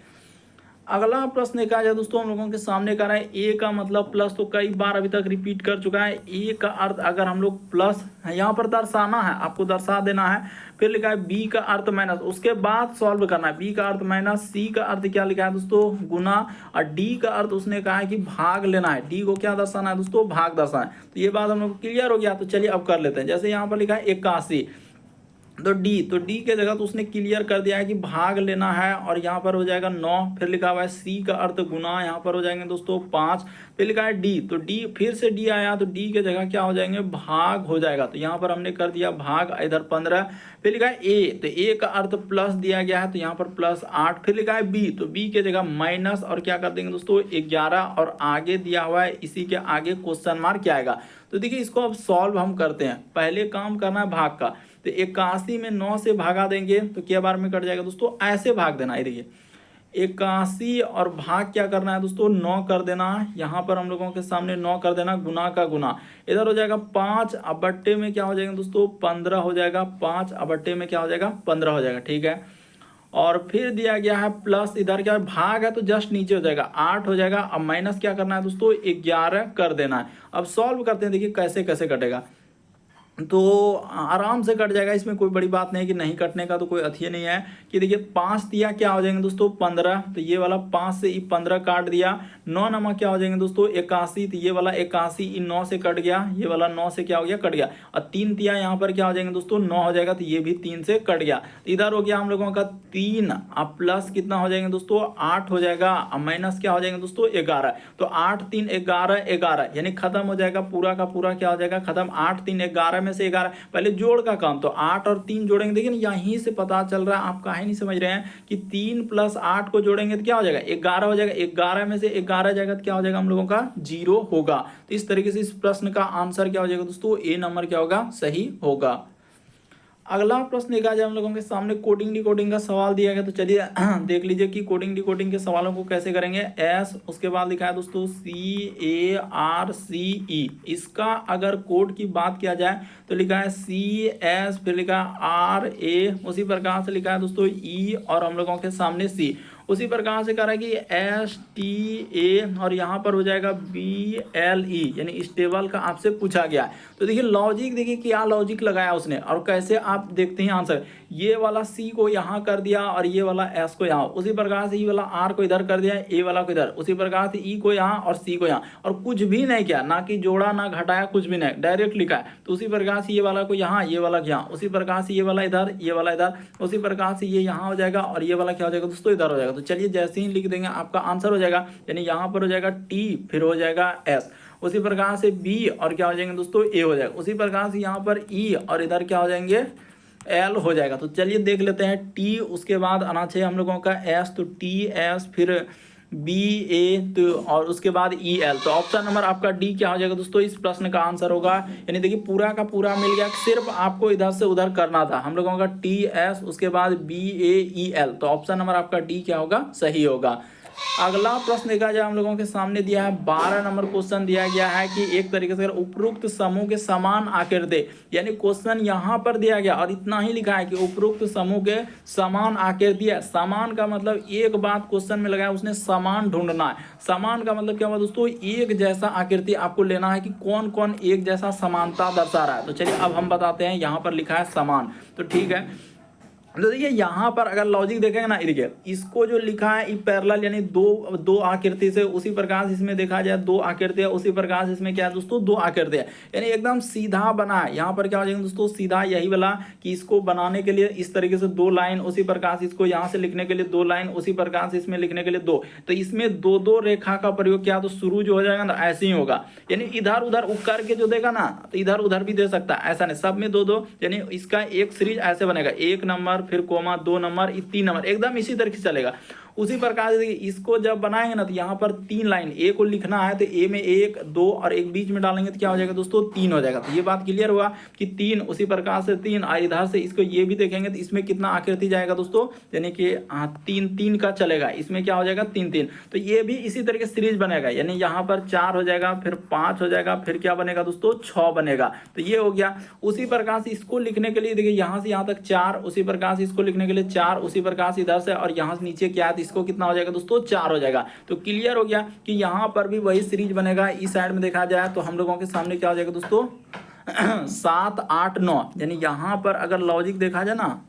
अगला प्रश्न कहा जाए दोस्तों हम लोगों के सामने कह रहा है ए का मतलब प्लस, तो कई बार अभी तक रिपीट कर चुका है। ए का अर्थ अगर हम लोग प्लस यहाँ पर दर्शाना है, आपको दर्शा देना है। फिर लिखा है बी का अर्थ माइनस, उसके बाद सॉल्व करना है। बी का अर्थ माइनस, सी का अर्थ क्या लिखा है दोस्तों, गुना, और डी का अर्थ उसने कहा है कि भाग लेना है। डी को क्या दर्शाना है दोस्तों, भाग दर्शाना है। तो ये बात हम लोग क्लियर हो गया। तो चलिए अब कर लेते हैं। जैसे यहाँ पर लिखा है 81, तो डी के जगह तो उसने क्लियर कर दिया है कि भाग लेना है, और यहाँ पर हो जाएगा 9। फिर लिखा हुआ है सी का अर्थ गुना, यहाँ पर हो जाएंगे दोस्तों 5। फिर लिखा है डी, तो डी फिर से डी आया, तो डी के जगह क्या हो जाएंगे, भाग हो जाएगा। तो यहाँ पर हमने कर दिया भाग, इधर 15। फिर लिखा है ए, तो ए का अर्थ प्लस दिया गया है, तो यहाँ पर +8। फिर लिखा है बी, तो बी के जगह माइनस, और क्या कर देंगे दोस्तों 11, और आगे दिया हुआ है इसी के आगे क्वेश्चन मार्क क्या आएगा। तो देखिए इसको अब सॉल्व हम करते हैं। पहले काम करना है भाग का, तो 81 में 9 से भागा देंगे तो क्या बार में कट जाएगा दोस्तों, ऐसे भाग देना है। देखिए 81 और भाग क्या करना है दोस्तों, 9 कर देना। यहाँ पर हम लोगों के सामने 9 कर देना, गुना का गुना इधर हो जाएगा 5 अब बट्टे में क्या हो जाएगा दोस्तों 15 हो जाएगा, 5 अब बट्टे में क्या हो जाएगा 15 हो जाएगा, ठीक है। और फिर दिया गया है प्लस, इधर क्या है भाग है तो जस्ट नीचे हो जाएगा 8 हो जाएगा। अब माइनस क्या करना है दोस्तों 11 कर देना है। अब सॉल्व करते हैं, देखिए कैसे कैसे कटेगा, तो आराम से कट जाएगा, इसमें कोई बड़ी बात नहीं कि नहीं कटने का तो कोई अथी नहीं है। कि देखिए 5 दिया क्या हो जाएंगे दोस्तों 15, तो ये वाला 5 से 15 काट दिया। 9 नमक क्या हो जाएंगे दोस्तों 81, तो ये वाला 81 इन 9 से कट गया, ये वाला 9 से क्या हो गया कट गया। और 3 दिया यहाँ पर क्या हो जाएंगे दोस्तों 9 हो जाएगा, तो ये भी 3 से कट गया। तो इधर हो गया हम लोगों का 3, अब प्लस कितना हो जाएंगे दोस्तों 8 हो जाएगा, अब माइनस क्या हो जाएंगे दोस्तों 11। तो 8 3 11 11 यानी खत्म हो जाएगा, पूरा का पूरा क्या हो जाएगा खत्म। 8 3 11 में से 11, पहले जोड़ का काम, तो 8 और 3 जोड़ेंगे, देखिए यहीं से पता चल रहा है, आप काहे नहीं समझ रहे हैं कि 3 + 8 को जोड़ेंगे तो क्या हो जाएगा 11 हो जाएगा, 11 में से 11 जाएगा तो क्या हो जाएगा हम लोगों का 0 होगा। तो इस तरीके से इस प्रश्न का आंसर क्या हो जाएगा दोस्तों, ए नंबर क्या होगा सही होगा। अगला प्रश्न देखा जाए हम लोगों के सामने कोडिंग डिकोडिंग का सवाल दिया गया, तो चलिए देख लीजिए कि कोडिंग डिकोडिंग के सवालों को कैसे करेंगे। एस, उसके बाद लिखा है दोस्तों CARCE, इसका अगर कोड की बात किया जाए तो लिखा है CS, फिर लिखा है RA, उसी प्रकार से लिखा है दोस्तों E और हम लोगों के सामने C, उसी प्रकार से कह रहा है कि STA और यहाँ पर हो जाएगा BLE यानी स्टेबल का आपसे पूछा गया है। तो देखिए लॉजिक, देखिए क्या लॉजिक लगाया उसने और कैसे आप देखते हैं आंसर। ये वाला C को यहाँ कर दिया और ये वाला S को यहाँ, उसी प्रकार से ये वाला R को इधर कर दिया, A वाला को इधर, उसी प्रकार से E को यहाँ और C को यहाँ, और कुछ भी नहीं किया, ना कि जोड़ा ना घटाया, कुछ भी नहीं, डायरेक्ट लिखा है। तो उसी प्रकार से ये वाला को यहाँ, ये वाला यहाँ, उसी प्रकार से ये वाला इधर, ये वाला इधर, उसी प्रकार से ये यहाँ हो जाएगा और ये वाला क्या हो जाएगा दोस्तों इधर हो जाएगा। तो चलिए जैसे ही लिख देंगे आपका आंसर हो जाएगा, यानी यहाँ पर हो जाएगा T, फिर हो जाएगा S, उसी प्रकार से B और क्या हो जाएंगे दोस्तों A हो जाएगा, उसी प्रकार से यहाँ पर E और इधर क्या हो जाएंगे L हो जाएगा। तो चलिए देख लेते हैं T, उसके बाद आना चाहिए हम लोगों का S, तो TS, फिर BA, तो और उसके बाद EL। तो ऑप्शन नंबर आपका D क्या हो जाएगा दोस्तों, इस प्रश्न का आंसर होगा। यानी देखिए पूरा का पूरा मिल गया, सिर्फ आपको इधर से उधर करना था। हम लोगों का TS, उसके बाद BAEL, तो ऑप्शन नंबर आपका D क्या होगा सही होगा। अगला प्रश्न देखा जाए हम लोगों के सामने दिया है 12 नंबर क्वेश्चन दिया गया है कि एक तरीके से उपरोक्त समूह के समान आकृति, यानी क्वेश्चन यहाँ पर दिया गया और इतना ही लिखा है कि उपरोक्त समूह के समान आकृति है। समान का मतलब एक बात क्वेश्चन में लगाया उसने, समान ढूंढना है। समान का मतलब क्या हुआ दोस्तों, एक जैसा आकृति आपको लेना है कि कौन कौन एक जैसा समानता दर्शा रहा है। तो चलिए अब हम बताते हैं, यहाँ पर लिखा है समान, तो ठीक है। तो देखिए यहाँ पर अगर लॉजिक देखेंगे ना, देखिए इसको जो लिखा है ये पैरेलल यानी दो आकृति से, उसी प्रकार से इसमें देखा जाए 2 आकृति है, उसी प्रकार से इसमें क्या है दोस्तों 2 आकृति है, यानी एकदम सीधा बना है। यहाँ पर क्या हो जाएगा दोस्तों सीधा, यही वाला कि इसको बनाने के लिए इस तरीके से 2 लाइन, उसी प्रकार से इसको यहाँ से लिखने के लिए 2 लाइन, उसी प्रकार से इसमें लिखने के लिए 2, तो इसमें 2 रेखा का प्रयोग किया तो शुरू जो हो जाएगा ना ऐसे ही होगा। यानी इधर उधर करके जो देगा ना तो इधर उधर भी दे सकता है, ऐसा नहीं, सब में 2 यानी इसका एक सीरीज ऐसे बनेगा, 1 नंबर, फिर कोमा 2 नंबर, 3 नंबर, एकदम इसी तरीके से चलेगा। उसी प्रकार से इसको जब बनाएंगे ना तो यहाँ पर 3 लाइन, ए को लिखना है तो ए में 1 2 और एक बीच में डालेंगे तो क्या हो जाएगा दोस्तों 3 हो जाएगा। तो ये बात क्लियर हुआ कि 3, उसी प्रकार से 3, और इधर से इसको ये भी देखेंगे तो इसमें कितना आकृति जाएगा दोस्तों, यानी कि 3 का चलेगा, इसमें क्या हो जाएगा 3 तो ये भी इसी तरीके से सीरीज बनेगा, यानी यहाँ पर 4 हो जाएगा, फिर 5 हो जाएगा, फिर क्या बनेगा दोस्तों 6 बनेगा। तो ये हो गया। उसी प्रकार से इसको लिखने के लिए देखिए यहाँ से यहाँ तक 4, उसी प्रकार से इसको लिखने के लिए 4, उसी प्रकार से इधर से और यहाँ से नीचे क्या है इसको कितना हो जाएगा दोस्तों 4 हो जाएगा। तो क्लियर हो गया कि यहाँ पर भी वही सीरीज बनेगा। इस साइड में देखा जाए तो हम लोगों के सामने क्या हो जाएगा दोस्तों 7 8 9, यानी यहाँ पर अगर लॉजिक देखा जाए ना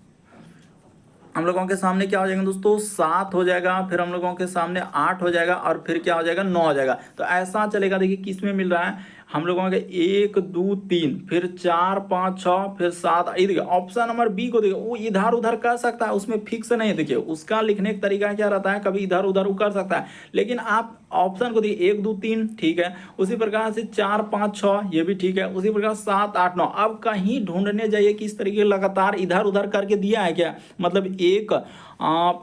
हम लोगों के सामने क्या हो जाएगा दोस्तों 7 हो जाएगा, फिर हम लोगों के सामने 8 हो जाएगा और फिर क्या हो जाएगा 9 हो जाएगा। तो ऐसा चलेगा। देखिए किस में मिल रहा है हम लोगों के 1 2 3, फिर 4 5 6, फिर 7। ये देखिए ऑप्शन नंबर बी को देखिए वो इधर उधर कर सकता है, उसमें फिक्स नहीं है। देखिए उसका लिखने का तरीका क्या रहता है, कभी इधर उधर वो कर सकता है, लेकिन आप ऑप्शन को देखिए 1 2 3 ठीक है, उसी प्रकार से 4 5 6 ये भी ठीक है, उसी प्रकार 7 8 9। अब कहीं ढूंढने जाइए कि इस तरीके लगातार इधर उधर करके दिया है क्या, मतलब एक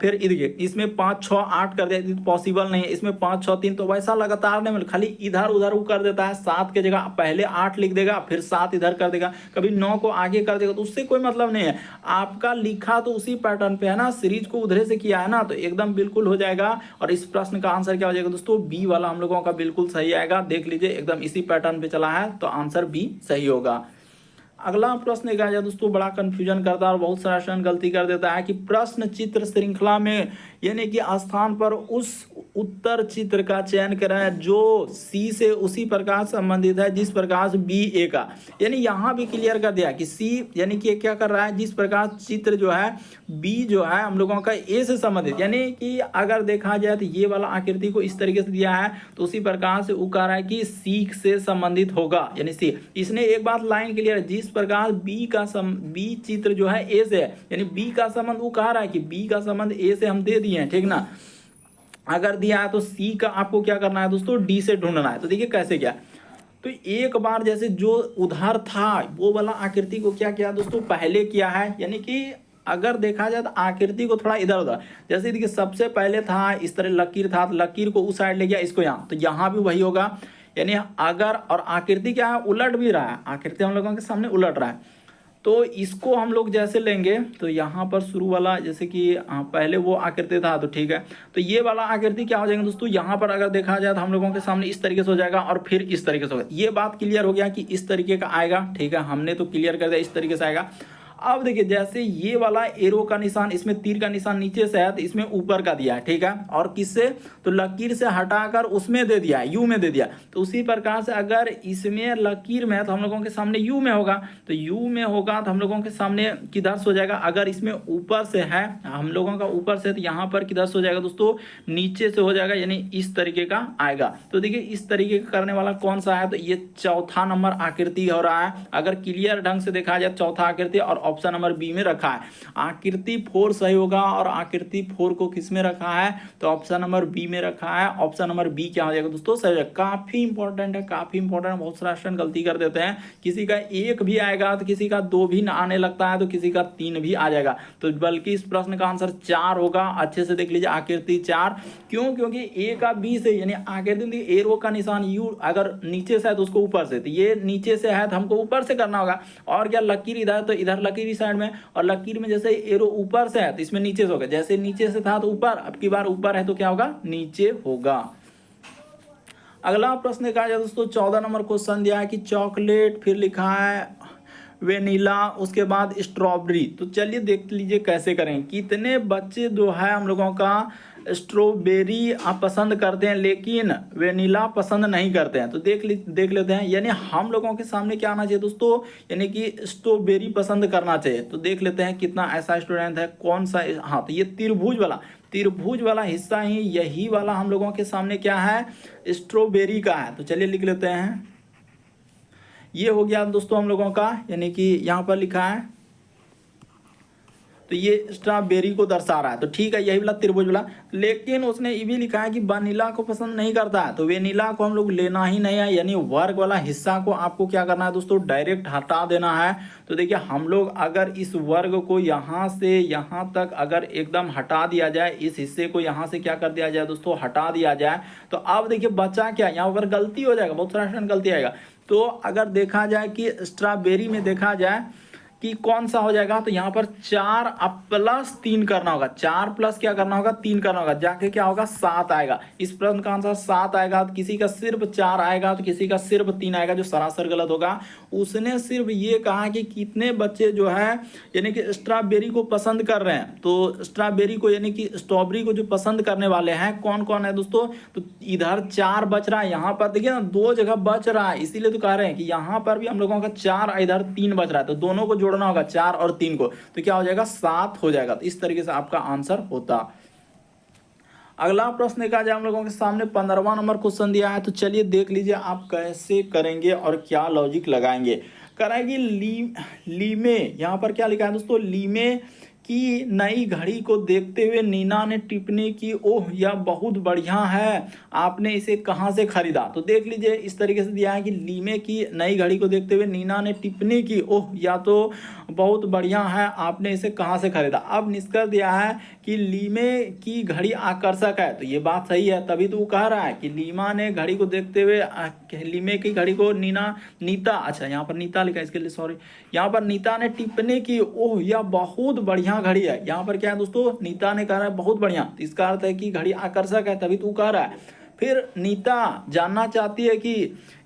फिर देखिए इसमें 5 6 8 कर दिया, पॉसिबल नहीं है। इसमें 5 6 3 तो वैसा लगातार नहीं मिल, खाली इधर उधर वो कर देता है। 7 की जगह पहले 8 लिख देगा, फिर 7 इधर कर देगा, कभी 9 को आगे कर देगा, तो उससे कोई मतलब नहीं है। आपका लिखा तो उसी पैटर्न पे है ना, सीरीज को उधरे से किया है ना, तो एकदम बिल्कुल हो जाएगा। और इस प्रश्न का आंसर क्या हो जाएगा दोस्तों, बी वाला हम लोगों का बिल्कुल सही आएगा। देख लीजिए एकदम इसी पैटर्न पे चला है, तो आंसर बी सही होगा। अगला प्रश्न क्या है दोस्तों, बड़ा कंफ्यूजन करता है और बहुत सारा स्टूडेंट गलती कर देता है कि प्रश्न चित्र श्रृंखला में यानी कि स्थान पर उस उत्तर चित्र का चयन करें जो सी से उसी प्रकार संबंधित है जिस प्रकार बी ए का। यानी यहाँ भी क्लियर कर दिया कि सी यानी कि क्या कर रहा है, जिस प्रकार चित्र जो है बी जो है हम लोगों का ए से संबंधित, यानी कि अगर देखा जाए तो ये वाला आकृति को इस तरीके से दिया है, तो उसी प्रकार से वो कह रहा है कि सी से संबंधित होगा, यानी सी। इसने एक बात लाइन क्लियर है, जिस प्रकार बी चित्र जो है ए से है, यानी बी का संबंध वो कह रहा है कि बी का संबंध ए से हम दे दिए हैं, ठीक ना। अगर दिया है तो सी का आपको क्या करना है दोस्तों, डी से ढूंढना है। तो देखिए कैसे क्या, तो एक बार जैसे जो उधर था वो वाला आकृति को क्या किया दोस्तों, पहले किया है। यानी कि अगर देखा जाए तो आकृति को थोड़ा इधर उधर, जैसे देखिए सबसे पहले था इस तरह लकीर था, तो लकीर को उस साइड ले गया, इसको यहाँ, तो यहाँ भी वही होगा। यानी अगर, और आकृति क्या है, उलट भी रहा है, आकृति हम लोगों के सामने उलट रहा है, तो इसको हम लोग जैसे लेंगे तो यहाँ पर शुरू वाला जैसे कि पहले वो आकृति था, तो ठीक है, तो ये वाला आकृति क्या हो जाएगा दोस्तों, यहाँ पर अगर देखा जाए तो हम लोगों के सामने इस तरीके से हो जाएगा और फिर इस तरीके से होगा। ये बात क्लियर हो गया कि इस तरीके का आएगा, ठीक है, हमने तो क्लियर कर दिया इस तरीके से आएगा। अब देखिए जैसे ये वाला एरो का निशान, इसमें तीर का निशान नीचे से है, तो इसमें ऊपर का दिया है, ठीक है, और किससे, तो लकीर से हटाकर उसमें दे दिया, यू में दे दिया। तो उसी प्रकार से अगर इसमें लकीर में है तो हम लोगों के सामने यू में होगा, तो यू में होगा तो हम लोगों के सामने किधर से हो जाएगा, अगर इसमें ऊपर से है हम लोगों का ऊपर से, तो यहाँ पर किधर से हो जाएगा दोस्तों, नीचे से हो जाएगा, यानी इस तरीके का आएगा। तो देखिए इस तरीके का करने वाला कौन सा है, तो ये चौथा नंबर आकृति हो रहा है। अगर क्लियर ढंग से देखा जाए चौथा आकृति, और ऑप्शन नंबर बी में रखा है। आकृति 4 सही होगा, और आकृति 4 को किस में रखा है, तो ऑप्शन नंबर बी में रखा है। ऑप्शन नंबर बी क्या हो जाएगा दोस्तों, सही है। काफी इंपॉर्टेंट है, काफी इंपॉर्टेंट। बहुत सारा स्टूडेंट गलती कर देते हैं, किसी का 1 भी आएगा तो किसी का 2 भी आने लगता है, तो किसी का 3 भी आ जाएगा। तो बल्कि इस प्रश्न का आंसर 4 होगा। अच्छे से देख लीजिए, आकृति 4 क्यों, क्योंकि ए का बी से, यानी आकृति एरो का निशान यू अगर नीचे से है तो उसको ऊपर से, तो ये नीचे से है तो हमको ऊपर से करना होगा। और क्या, लकीर इधर, तो इधर लकीर इस साइड में, और लकीर में जैसे एरो ऊपर से है तो इसमें नीचे से होगा, जैसे नीचे से था तो ऊपर, अब की बार ऊपर है तो क्या होगा, नीचे होगा। अगला प्रश्न कहा जाए दोस्तों, 14 नंबर क्वेश्चन दिया है कि चॉकलेट, फिर लिखा है वेनिला, उसके बाद स्ट्रॉबेरी। तो चलिए देख लीजिए कैसे करें। कितने बच्चे जो है हम लोगों का स्ट्रॉबेरी आप पसंद करते हैं लेकिन वेनिला पसंद नहीं करते हैं, तो देख लेते हैं। यानी हम लोगों के सामने क्या आना चाहिए दोस्तों, यानी कि स्ट्रॉबेरी पसंद करना चाहिए। तो देख लेते हैं कितना ऐसा स्टूडेंट है, कौन सा, हाँ, तो ये त्रिभुज वाला हिस्सा ही यही वाला हम लोगों के सामने क्या है, स्ट्रॉबेरी का है। तो चलिए लिख लेते हैं, ये हो गया दोस्तों हम लोगों का, यानी कि यहाँ पर लिखा है, तो ये स्ट्रॉबेरी को दर्शा रहा है, तो ठीक है, यही वाला त्रिभुज वाला। लेकिन उसने ये भी लिखा है कि वनीला को पसंद नहीं करता है, तो वेनिला को हम लोग लेना ही नहीं है, यानी वर्ग वाला हिस्सा को आपको क्या करना है दोस्तों, डायरेक्ट हटा देना है। तो देखिए हम लोग अगर इस वर्ग को यहाँ से यहाँ तक अगर एकदम हटा दिया जाए, इस हिस्से को यहाँ से क्या कर दिया जाए दोस्तों, हटा दिया जाए, तो अब देखिए बचा क्या, यहाँ पर गलती हो जाएगा, बहुत सारा गलती आएगा। तो अगर देखा जाए कि स्ट्रॉबेरी में देखा जाए कि कौन सा हो जाएगा, तो यहाँ पर 4 प्लस 3 करना होगा, 4 प्लस क्या करना होगा, 3 करना होगा, जाके क्या होगा, 7 आएगा। इस प्रश्न का आंसर 7 आएगा। तो किसी का सिर्फ 4 आएगा तो किसी का सिर्फ 3 आएगा, जो सरासर गलत होगा। उसने सिर्फ ये कहा कि कितने बच्चे जो है यानी कि स्ट्रॉबेरी को पसंद कर रहे हैं, तो स्ट्रॉबेरी को यानी कि स्ट्रॉबेरी को जो पसंद करने वाले हैं कौन कौन है दोस्तों, तो इधर 4 बच रहा है, यहाँ पर देखिए ना 2 जगह बच रहा है, इसीलिए तो कह रहे हैं कि यहाँ पर भी हम लोगों का 4, इधर 3 बच रहा है, तो दोनों को जोड़ना होगा 4 और 3 को, तो क्या हो जाएगा, 7 हो जाएगा। तो इस तरीके से आपका आंसर होता। अगला प्रश्न देखा जाए हम लोगों के सामने 15वां नंबर क्वेश्चन दिया है, तो चलिए देख लीजिए आप कैसे करेंगे और क्या लॉजिक लगाएंगे। कराएंगे लीमे, यहाँ पर क्या लिखा है दोस्तों, लीमे की नई घड़ी को देखते हुए नीना ने टिप्पणी की, ओह यह बहुत बढ़िया है, आपने इसे कहाँ से खरीदा। तो देख लीजिए इस तरीके से दिया है कि लीमे की नई घड़ी को देखते हुए नीना ने टिप्पणी की, ओह यह तो बहुत बढ़िया है, आपने इसे कहाँ से खरीदा। अब निष्कर्ष दिया है कि कि लीमे की घड़ी आकर्षक है, तो ये बात सही है, तभी तो वो कह रहा है कि लीमा ने घड़ी को देखते हुए लीमे की घड़ी को नीता, अच्छा यहाँ पर नीता लिखा है, इसके लिए सॉरी, यहाँ पर नीता ने टिप्पणी की, ओह यह बहुत बढ़िया घड़ी है। यहाँ पर क्या है दोस्तों, नीता ने कह रहा है बहुत बढ़िया, तो इसका अर्थ है कि घड़ी आकर्षक है, तभी तो कह रहा है। फिर नीता जानना चाहती है कि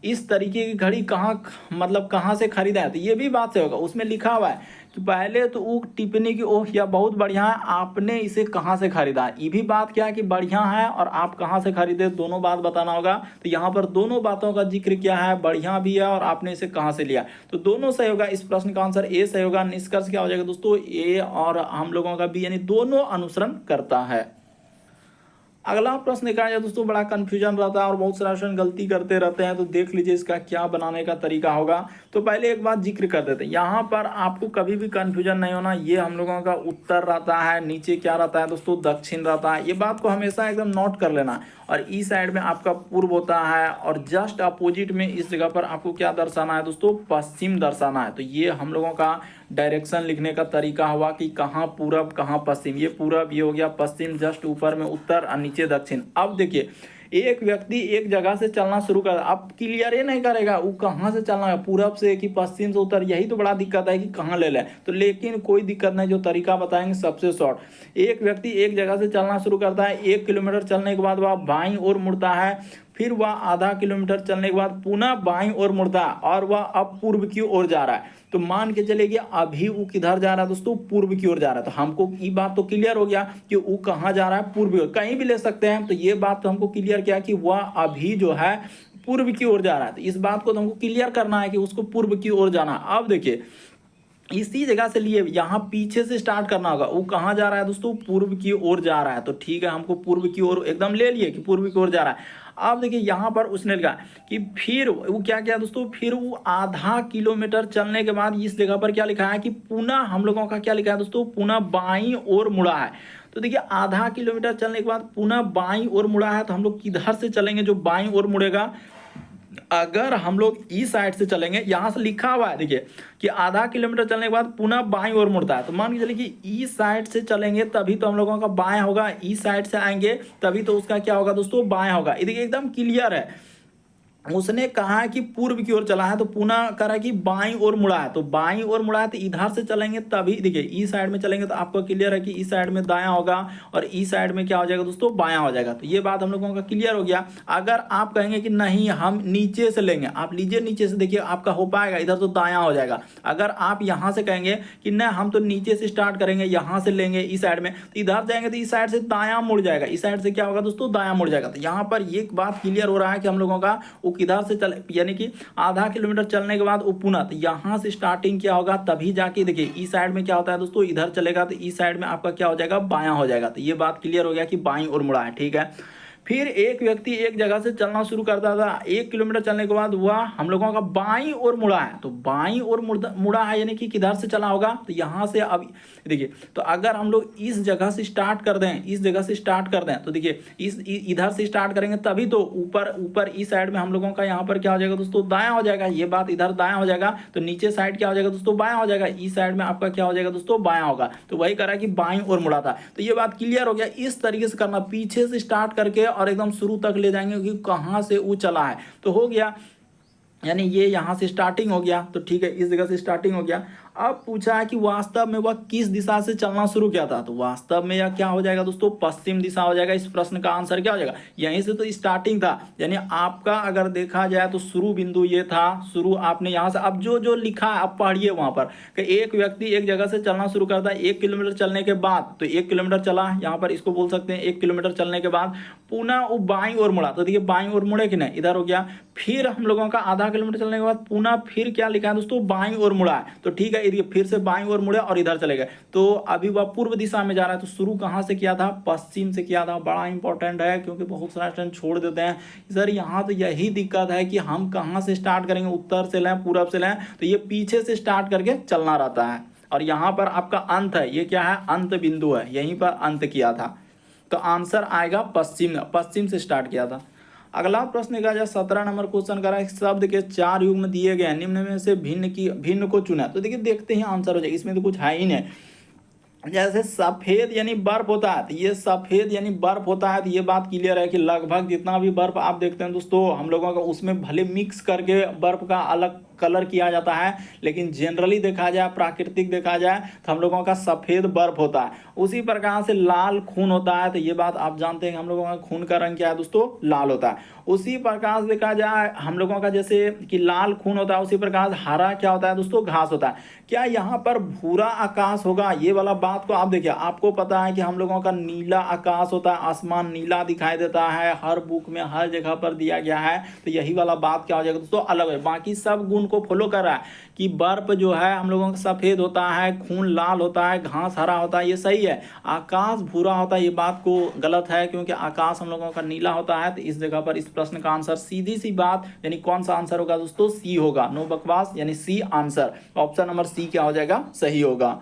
इस तरीके की घड़ी कहाँ से खरीदा है, तो ये भी बात से होगा, उसमें लिखा हुआ है कि पहले तो वो टिप्पणी की, ओह यह बहुत बढ़िया है, आपने इसे कहाँ से खरीदा है। ये भी बात क्या है कि बढ़िया है और आप कहाँ से खरीदे, दोनों बात बताना होगा। तो यहाँ पर दोनों बातों का जिक्र किया है, बढ़िया भी है और आपने इसे कहाँ से लिया, तो दोनों सही होगा। इस प्रश्न का आंसर ए सही होगा। निष्कर्ष क्या हो जाएगा दोस्तों, ए और हम लोगों का बी, यानी दोनों अनुसरण करता है। अगला प्रश्न देखा जाए दोस्तों, बड़ा कंफ्यूजन रहता है और बहुत सारे स्टूडेंट गलती करते रहते हैं, तो देख लीजिए इसका क्या बनाने का तरीका होगा। तो पहले एक बात जिक्र कर देते हैं, यहाँ पर आपको कभी भी कंफ्यूजन नहीं होना, ये हम लोगों का उत्तर रहता है, नीचे क्या रहता है दोस्तों, दक्षिण रहता है, ये बात को हमेशा एकदम नोट कर लेना। और ई साइड में आपका पूर्व होता है और जस्ट अपोजिट में इस जगह पर आपको क्या दर्शाना है दोस्तों, पश्चिम दर्शाना है। तो ये हम लोगों का डायरेक्शन लिखने का तरीका हुआ कि कहाँ पूरब कहाँ पश्चिम, ये पूरब ये हो गया, पश्चिम जस्ट ऊपर में उत्तर और नीचे दक्षिण। अब देखिए एक व्यक्ति एक जगह से चलना शुरू कर, अब क्लियर ये नहीं करेगा वो कहाँ से चलना है, पूरब से कि पश्चिम से उत्तर, यही तो बड़ा दिक्कत है कि कहाँ ले लें। तो लेकिन कोई दिक्कत नहीं, जो तरीका बताएंगे सबसे शॉर्ट। एक व्यक्ति एक जगह से चलना शुरू करता है, 1 किलोमीटर चलने के बाद वह बाईं ओर मुड़ता है, फिर वह आधा किलोमीटर चलने के बाद पुनः बाईं ओर मुड़ता है और वह अब पूर्व की ओर जा रहा है। तो मान के चलिए अभी वो किधर जा रहा है दोस्तों, पूर्व की ओर जा रहा है। तो हमको ये बात तो क्लियर हो गया कि वो कहाँ जा रहा है, पूर्व की ओर, कहीं भी ले सकते हैं। तो ये बात तो हमको क्लियर किया कि वह अभी जो है पूर्व की ओर जा रहा है। तो इस बात को तो हमको क्लियर करना है कि उसको पूर्व की ओर जाना। अब देखिए इसी जगह से लिए यहाँ पीछे से स्टार्ट करना होगा, वो कहाँ जा रहा है दोस्तों, पूर्व की ओर जा रहा है। तो ठीक है, हमको पूर्व की ओर एकदम ले लिए कि पूर्व की ओर जा रहा है। अब देखिए यहाँ पर उसने लिखा कि फिर वो क्या किया दोस्तों, फिर वो आधा किलोमीटर चलने के बाद इस जगह पर क्या लिखा है कि पुनः हम लोगों का क्या लिखा है दोस्तों, पुनः बाईं ओर मुड़ा है। तो देखिए आधा किलोमीटर चलने के बाद पुनः बाईं ओर मुड़ा है, तो हम लोग किधर से चलेंगे, जो बाईं ओर मुड़ेगा, अगर हम लोग ई साइड से चलेंगे, यहां से लिखा हुआ है देखिए कि आधा किलोमीटर चलने के बाद पुनः बाईं ओर मुड़ता है। तो मान के चलिए कि ई साइड से चलेंगे तभी तो हम लोगों का बायां होगा, ई साइड से आएंगे तभी तो उसका क्या होगा दोस्तों, बायां होगा। ये देखिए एकदम क्लियर है। उसने कहा है कि पूर्व की ओर चला है, तो पुनः कह रहा है कि बाईं ओर मुड़ा है। तो बाईं ओर मुड़ा है तो इधर से चलेंगे तभी, देखिए ई साइड में चलेंगे तो आपको क्लियर है कि ई साइड में दायां होगा और ई साइड में क्या हो जाएगा दोस्तों, बायां हो जाएगा। तो ये बात हम लोगों का क्लियर हो गया। अगर आप कहेंगे कि नहीं हम नीचे से लेंगे, आप लीजिए नीचे से, देखिए आपका हो पाएगा, इधर तो दायां हो जाएगा। अगर आप यहाँ से कहेंगे कि नहीं हम तो नीचे से स्टार्ट करेंगे, यहाँ से लेंगे ई साइड में, तो इधर जाएंगे तो इस साइड से दायां मुड़ जाएगा, इस साइड से क्या होगा दोस्तों, दायां मुड़ जाएगा। तो यहाँ पर एक बात क्लियर हो रहा है कि हम लोगों का वो किधर से चले, यानी कि आधा किलोमीटर चलने के बाद वो पुनः, तो यहां से स्टार्टिंग क्या होगा, तभी जाके देखिए ई साइड में क्या होता है दोस्तों, इधर चलेगा तो ई साइड में आपका क्या हो जाएगा, बायां हो जाएगा। तो ये बात क्लियर हो गया कि बाईं ओर मुड़ा है, ठीक है। फिर एक व्यक्ति एक जगह से चलना शुरू करता था, 1 किलोमीटर चलने के बाद वह हम लोगों का बाईं ओर मुड़ा है। तो बाईं ओर मुड़ा है यानी कि किधर से चला होगा, तो यहाँ से अब देखिए, तो अगर हम लोग इस जगह से स्टार्ट कर दें, इस जगह से स्टार्ट कर दें, तो देखिए इधर से स्टार्ट करेंगे तभी तो ऊपर इस साइड में हम लोगों का यहाँ पर क्या हो जाएगा दोस्तों, दायां हो जाएगा। ये बात इधर दायां हो जाएगा, तो नीचे साइड क्या हो जाएगा दोस्तों, बायां हो जाएगा। इस साइड में आपका क्या हो जाएगा दोस्तों, बायां होगा। तो वही करा कि बाईं ओर मुड़ा था। तो ये बात क्लियर हो गया। इस तरीके से करना, पीछे से स्टार्ट करके और एकदम शुरू तक ले जाएंगे कि कहां से वो चला है। तो हो गया, यानी ये यहाँ से स्टार्टिंग हो गया, तो ठीक है, इस जगह से स्टार्टिंग हो गया। अब पूछा है कि वास्तव में वह किस दिशा से चलना शुरू किया था, तो वास्तव में यह क्या हो जाएगा दोस्तों, पश्चिम दिशा हो जाएगा। इस प्रश्न का आंसर क्या हो जाएगा, यहीं से तो स्टार्टिंग था, यानी आपका अगर देखा जाए तो शुरू बिंदु ये था, शुरू आपने यहाँ से, अब जो जो लिखा है आप पढ़िए वहां पर कि एक व्यक्ति एक जगह से चलना शुरू करता है 1 किलोमीटर चलने के बाद, तो 1 किलोमीटर चला, यहाँ पर इसको बोल सकते हैं 1 किलोमीटर चलने के बाद पुनः वो बाईं ओर मुड़ा। तो देखिए बाईं ओर मुड़े कि नहीं, इधर हो गया। फिर हम लोगों का आधा किलोमीटर चलने के बाद पुनः फिर क्या लिखा है दोस्तों, बाईं ओर मुड़ा है। तो ठीक है, फिर से बाईं ओर मुड़े और इधर चले गए। तो अभी वह पूर्व दिशा में जा रहा है, तो शुरू कहां से किया था, पश्चिम से किया था। बड़ा इंपॉर्टेंट है क्योंकि बहुत सारे स्टूडेंट छोड़ देते हैं सर, यहाँ तो यही दिक्कत है कि हम कहां से स्टार्ट करेंगे, उत्तर से लें पूरब से लें, तो ये पीछे से स्टार्ट करके चलना रहता है। और यहाँ पर आपका अंत है, ये क्या है, अंत बिंदु है, यहीं पर अंत किया था। तो आंसर आएगा पश्चिम से स्टार्ट किया था। अगला प्रश्न का जो 17 नंबर क्वेश्चन करा है, शब्द के 4 युग्म दिए गए, निम्न में से भिन्न को चुना। तो देखिए देखते हैं आंसर हो जाएगा, इसमें तो कुछ है ही नहीं। जैसे सफेद यानी बर्फ होता है, तो ये सफेद यानी बर्फ होता है, तो ये बात क्लियर है कि लगभग जितना भी बर्फ आप देखते हैं दोस्तों हम लोगों का, उसमें भले मिक्स करके बर्फ का अलग कलर किया जाता है, लेकिन जनरली देखा जाए, प्राकृतिक देखा जाए, तो हम लोगों का सफेद बर्फ होता है। उसी प्रकार से लाल खून होता है, तो ये बात आप जानते हैं कि हम लोगों का खून का रंग क्या है दोस्तों, लाल होता है। उसी प्रकार से देखा जाए हम लोगों का जैसे कि लाल खून होता है, उसी प्रकार से हरा क्या होता है दोस्तों, घास होता है। क्या यहाँ पर भूरा आकाश होगा, ये वाला बात को आप देखिए, आपको पता है कि हम लोगों का नीला आकाश होता है, आसमान नीला दिखाई देता है, हर बुक में हर जगह पर दिया गया है, तो यही वाला बात क्या हो जाएगा दोस्तों, अलग है। बाकी सब गुण को फॉलो कर रहा है कि बर्फ जो है हम लोगों का सफेद होता है, खून लाल होता है, घास हरा होता है, ये सही है। आकाश भूरा होता है, ये बात को गलत है, क्योंकि आकाश हम लोगों का नीला होता है। तो इस जगह पर इस प्रश्न का आंसर सीधी सी बात यानी कौन सा आंसर होगा दोस्तों, सी होगा, नो बकवास, यानी C answer, option number C क्या हो जाएगा, सही होगा।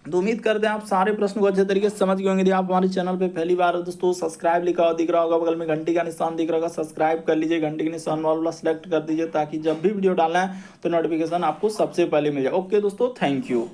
तो उम्मीद करते हैं आप सारे प्रश्न को अच्छे तरीके से समझ गए होंगे। यदि आप हमारे चैनल पे पहली बार हो दोस्तों, सब्सक्राइब लिखा हुआ दिख रहा होगा, बगल में घंटी का निशान दिख रहा होगा, सब्सक्राइब कर लीजिए, घंटी के निशान वाला सेलेक्ट कर दीजिए, ताकि जब भी वीडियो डालें तो नोटिफिकेशन आपको सबसे पहले मिल जाए। ओके दोस्तों, थैंक यू।